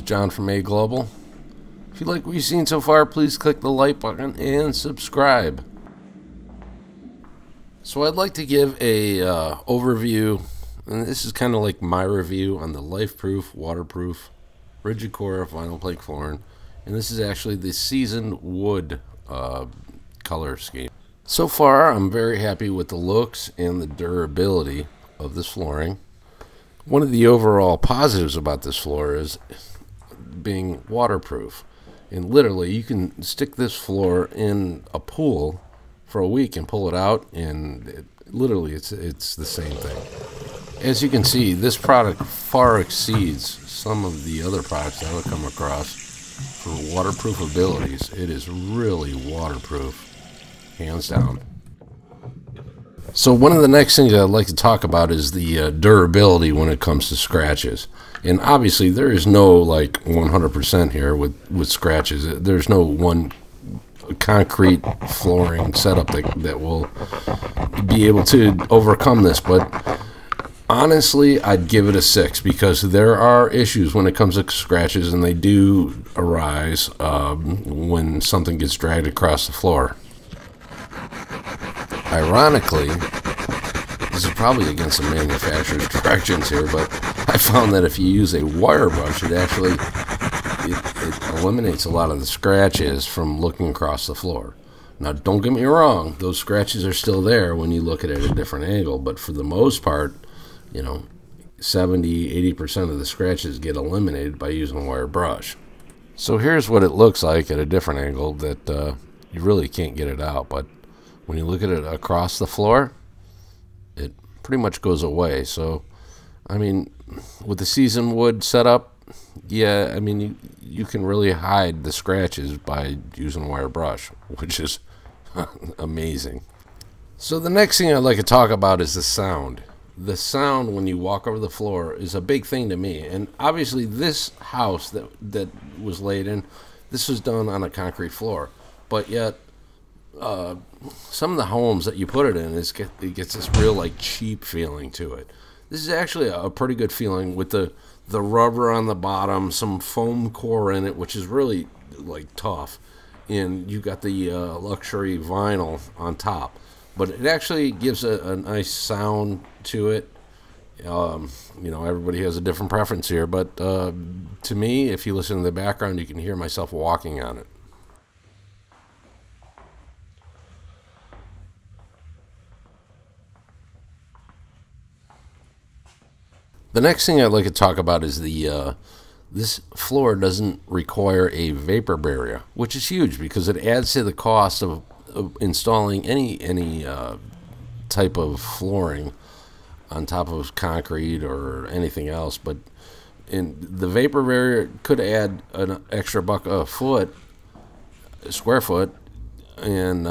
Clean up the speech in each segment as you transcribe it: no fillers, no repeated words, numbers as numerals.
is John from A Global. If you like what you've seen so far, please click the like button and subscribe. So I'd like to give a overview, and this is kind of like my review on the Lifeproof, waterproof, rigid core vinyl plank flooring, and this is actually the seasoned wood color scheme. So far, I'm very happy with the looks and the durability of this flooring. One of the overall positives about this floor is being waterproof. And literally, you can stick this floor in a pool for a week and pull it out, and literally it's the same thing. As you can see, this product far exceeds some of the other products that I would come across for waterproof abilities. It is really waterproof, hands down. So one of the next things I'd like to talk about is the durability when it comes to scratches. And obviously there is no like 100% here with scratches. There's no one concrete flooring setup that will be able to overcome this. But honestly, I'd give it a 6 because there are issues when it comes to scratches, and they do arise when something gets dragged across the floor. Ironically, this is probably against the manufacturer's directions here, but I found that if you use a wire brush, it actually it eliminates a lot of the scratches from looking across the floor. Now, don't get me wrong, those scratches are still there when you look at it at a different angle, but for the most part, you know, 70–80% of the scratches get eliminated by using a wire brush. So here's what it looks like at a different angle that you really can't get it out, but when you look at it across the floor, it pretty much goes away. So, I mean, with the seasoned wood setup, yeah, I mean, you can really hide the scratches by using a wire brush, which is amazing. So the next thing I'd like to talk about is the sound. The sound when you walk over the floor is a big thing to me. And obviously this house that was laid in, this was done on a concrete floor. But yet, some of the homes that you put it in, it gets this real like cheap feeling to it. This is actually a pretty good feeling with the rubber on the bottom, some foam core in it, which is really like tough, and you got the luxury vinyl on top. But it actually gives a nice sound to it. You know, everybody has a different preference here, but to me, if you listen to the background, you can hear myself walking on it. The next thing I'd like to talk about is this floor doesn't require a vapor barrier, which is huge because it adds to the cost of installing any type of flooring on top of concrete or anything else. But the vapor barrier could add an extra buck a square foot, and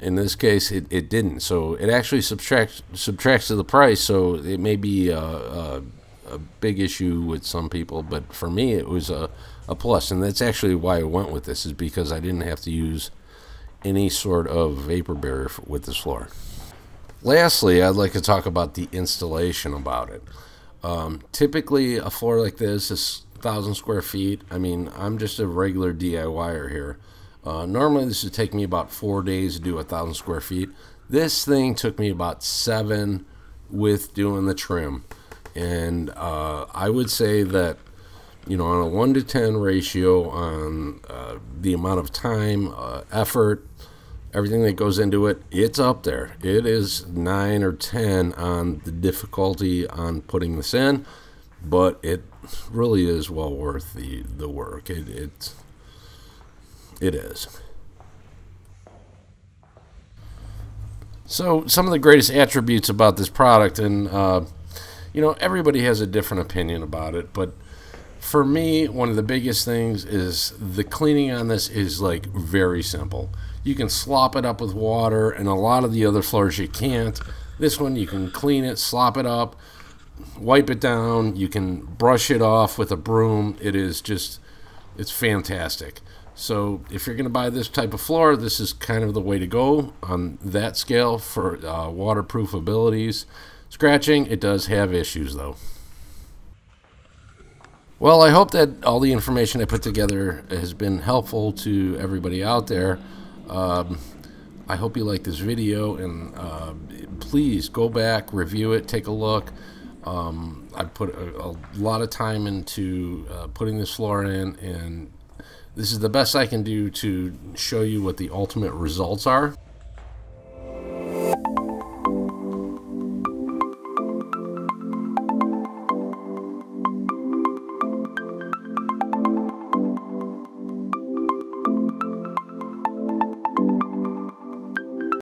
in this case it didn't. So it actually subtracts to the price. So it may be a big issue with some people, but for me it was a plus, and that's actually why I went with this, is because I didn't have to use any sort of vapor barrier with this floor. Lastly, I'd like to talk about the installation about it. Typically a floor like this is 1,000 square feet. I mean, I'm just a regular DIYer here. Normally this would take me about 4 days to do 1,000 square feet. This thing took me about 7 with doing the trim. And I would say that, you know, on a 1-to-10 ratio on the amount of time, effort, everything that goes into it, it's up there. It is 9 or 10 on the difficulty on putting this in, but it really is well worth the work. It is. So some of the greatest attributes about this product, and you know, everybody has a different opinion about it, but for me, one of the biggest things is the cleaning on this is like very simple. You can slop it up with water, and a lot of the other floors you can't. This one you can clean it, slop it up, wipe it down, you can brush it off with a broom. It's fantastic. So if you're going to buy this type of floor, this is kind of the way to go on that scale for waterproof abilities. Scratching, it does have issues though. Well, Well, I hope that all the information I put together has been helpful to everybody out there. I hope you like this video, and please go back, review it, take a look. I put a lot of time into putting this floor in, and this is the best I can do to show you what the ultimate results are.